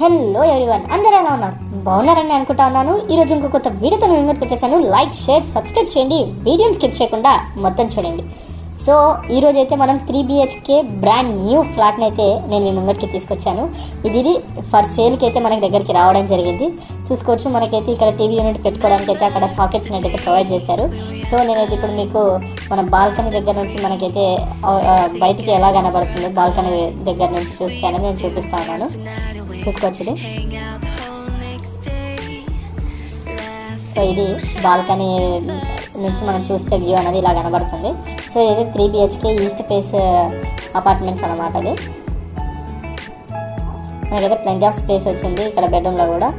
Hello everyone, అందరూ ఎలా ఉన్నారు? బాగున్నారని అనుకుంటా ఉన్నాను. ఈరోజు ఇంకో కొత్త వీడియోతో నేను ముందుకు వచ్చేసాను. లైక్, షేర్, సబ్స్క్రైబ్ చేయండి. వీడియోని స్కిప్ చేయకుండా మొత్తం చూడండి. సో ఈరోజు అయితే మనం 3 BHK బ్రాండ్ న్యూ ఫ్లాట్ని అయితే నేను మీ ముంగటికి తీసుకొచ్చాను. ఇది ఫర్ సేల్కి అయితే మనకి దగ్గరికి రావడం జరిగింది. చూసుకోవచ్చు, మనకైతే ఇక్కడ టీవీ యూనిట్ పెట్టుకోవడానికి అయితే అక్కడ సాకెట్స్ని అయితే ప్రొవైడ్ చేశారు. సో నేనైతే ఇప్పుడు మీకు మన బాల్కనీ దగ్గర నుంచి మనకైతే బయటికి ఎలా కనబడుతుంది బాల్కనీ దగ్గర నుంచి చూస్తే అనేది నేను చూపిస్తా ఉన్నాను. చూసుకోవచ్చు ఇది. సో ఇది బాల్కనీ నుంచి మనం చూస్తే వ్యూ అనేది ఇలా కనబడుతుంది. సో ఇది 3 BHK ఈస్ట్ ఫేస్ అపార్ట్మెంట్స్ అన్నమాట. అది మనకైతే ప్లెంటీ ఆఫ్ స్పేస్ వచ్చింది. ఇక్కడ బెడ్రూమ్లో కూడా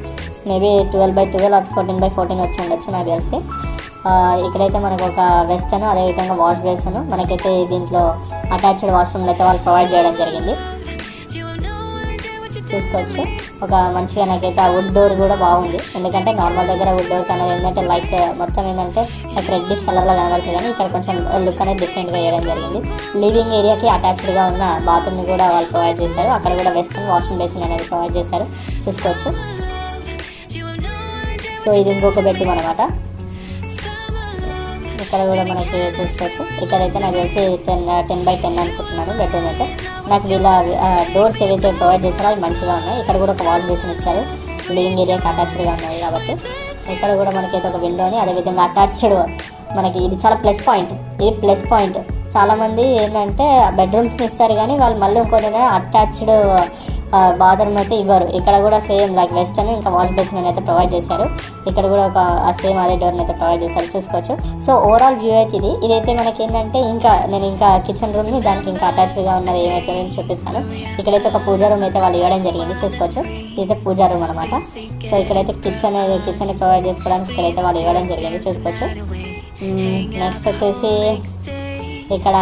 మేబీ 12x12 ఆర్ 14x14 వచ్చి ఉండొచ్చు నాకు తెలిసి. ఇక్కడైతే మనకు ఒక వెస్టర్న్, అదేవిధంగా వాష్ బేసిన్, మనకైతే దీంట్లో అటాచ్డ్ వాష్రూమ్లు అయితే వాళ్ళు ప్రొవైడ్ చేయడం జరిగింది. చూసుకోవచ్చు, ఒక మంచిగా నాకైతే ఆ వుడ్ డోర్ కూడా బాగుంది. ఎందుకంటే నార్మల్ దగ్గర వుడ్ డోర్ అనేది ఏంటంటే లైక్ మొత్తం ఏంటంటే లైక్ రెడ్డిష్ కలర్లో కనబడుతుంది, కానీ ఇక్కడ కొంచెం లుక్ అనేది డిఫరెంట్గా వేయడం జరిగింది. లివింగ్ ఏరియాకి అటాచ్డ్గా ఉన్న బాత్రూమ్ని కూడా వాళ్ళు ప్రొవైడ్ చేశారు. అక్కడ కూడా వెస్టర్న్ వాషింగ్ బేసిన్ అనేది ప్రొవైడ్ చేశారు. చూసుకోవచ్చు. సో ఇది ఇంకొక బెడ్రూమ్ అనమాట. ఇక్కడ కూడా మనకి చూసుకోవచ్చు. ఇక్కడైతే నాకు తెలిసి 10x10 అనుకుంటున్నాను బెడ్రూమ్ అయితే. నాకు వీళ్ళ డోర్స్ ఏవైతే ప్రొవైడ్ చేశారో అవి మంచిగా ఉన్నాయి. ఇక్కడ కూడా ఒక వాల్ బేసిన్ ఇచ్చారు. లివింగ్ ఏరియాకి అటాచ్డ్గా ఉన్నాయి కాబట్టి ఇక్కడ కూడా మనకైతే ఒక విండోని, అదేవిధంగా అటాచ్డ్ మనకి ఇది చాలా ప్లస్ పాయింట్. ఇది ప్లస్ పాయింట్. చాలామంది ఏంటంటే బెడ్రూమ్స్ని ఇస్తారు, కానీ వాళ్ళు మళ్ళీ ఇంకోటి అటాచ్డ్ బాత్రూమ్ అయితే ఇవ్వరు. ఇక్కడ కూడా సేమ్ లైక్ వెస్టర్న్ ఇంకా వాష్ బేసిన్ అయితే ప్రొవైడ్ చేశారు. ఇక్కడ కూడా ఒక సేమ్ అదే డోర్ని అయితే ప్రొవైడ్ చేశారు. చూసుకోవచ్చు. సో ఓవరాల్ వ్యూ అయితే ఇదైతే మనకి ఏంటంటే నేను ఇంకా కిచెన్ రూమ్ని దానికి ఇంకా అటాచ్డ్గా ఉన్నది ఏమైతే నేను చూపిస్తాను. ఇక్కడైతే ఒక పూజా రూమ్ అయితే వాళ్ళు ఇవ్వడం జరిగింది. చూసుకోవచ్చు, ఇదైతే పూజా రూమ్ అనమాట. సో ఇక్కడైతే కిచెన్ ప్రొవైడ్ చేసుకోవడానికి ఇక్కడైతే వాళ్ళు ఇవ్వడం జరిగింది. చూసుకోవచ్చు. నెక్స్ట్ వచ్చేసి ఇక్కడ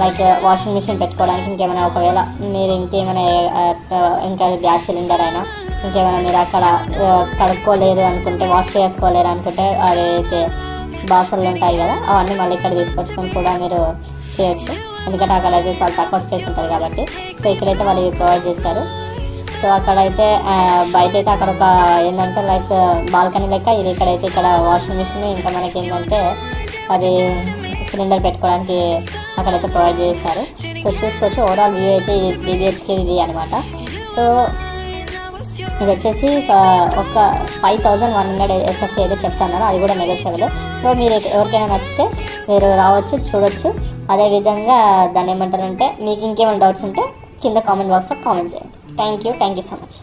లైక్ వాషింగ్ మిషన్ పెట్టుకోవడానికి ఇంకేమైనా, ఒకవేళ మీరు ఇంకేమైనా ఇంకా గ్యాస్ సిలిండర్ అయినా ఇంకేమైనా మీరు అక్కడ కడుక్కోలేరు అనుకుంటే, వాష్ చేసుకోలేరు అనుకుంటే అదైతే బాసన్లు ఉంటాయి కదా, అవన్నీ మళ్ళీ ఇక్కడ తీసుకొచ్చుకొని కూడా మీరు చేయొచ్చు. ఎందుకంటే అక్కడ అయితే చాలా తక్కువ స్పేస్ ఉంటుంది కాబట్టి. సో ఇక్కడైతే వాళ్ళు ప్రొవైడ్ చేశారు. సో అక్కడైతే బయట అయితే అక్కడ ఒక ఏంటంటే లైక్ బాల్కనీ లెక్క ఇది. ఇక్కడైతే ఇక్కడ వాషింగ్ మిషన్, ఇంకా మనకి ఏంటంటే అది సిలిండర్ పెట్టుకోవడానికి అక్కడైతే ప్రొవైడ్ చేశారు. సో చూసుకోవచ్చు, ఓవరాల్ వ్యూ అయితే 3 BHK ఇది అనమాట. సో ఇది వచ్చేసి ఒక 5100 SFT అయితే చెప్తున్నారు. అది కూడా నెగోషియబుల్. సో మీరు ఎవరికైనా నచ్చితే మీరు రావచ్చు, చూడొచ్చు. అదేవిధంగా దాన్ని ఏమంటారంటే మీకు ఇంకేమైనా డౌట్స్ ఉంటే కింద కామెంట్ బాక్స్లో కామెంట్ చేయండి. Thank you so much.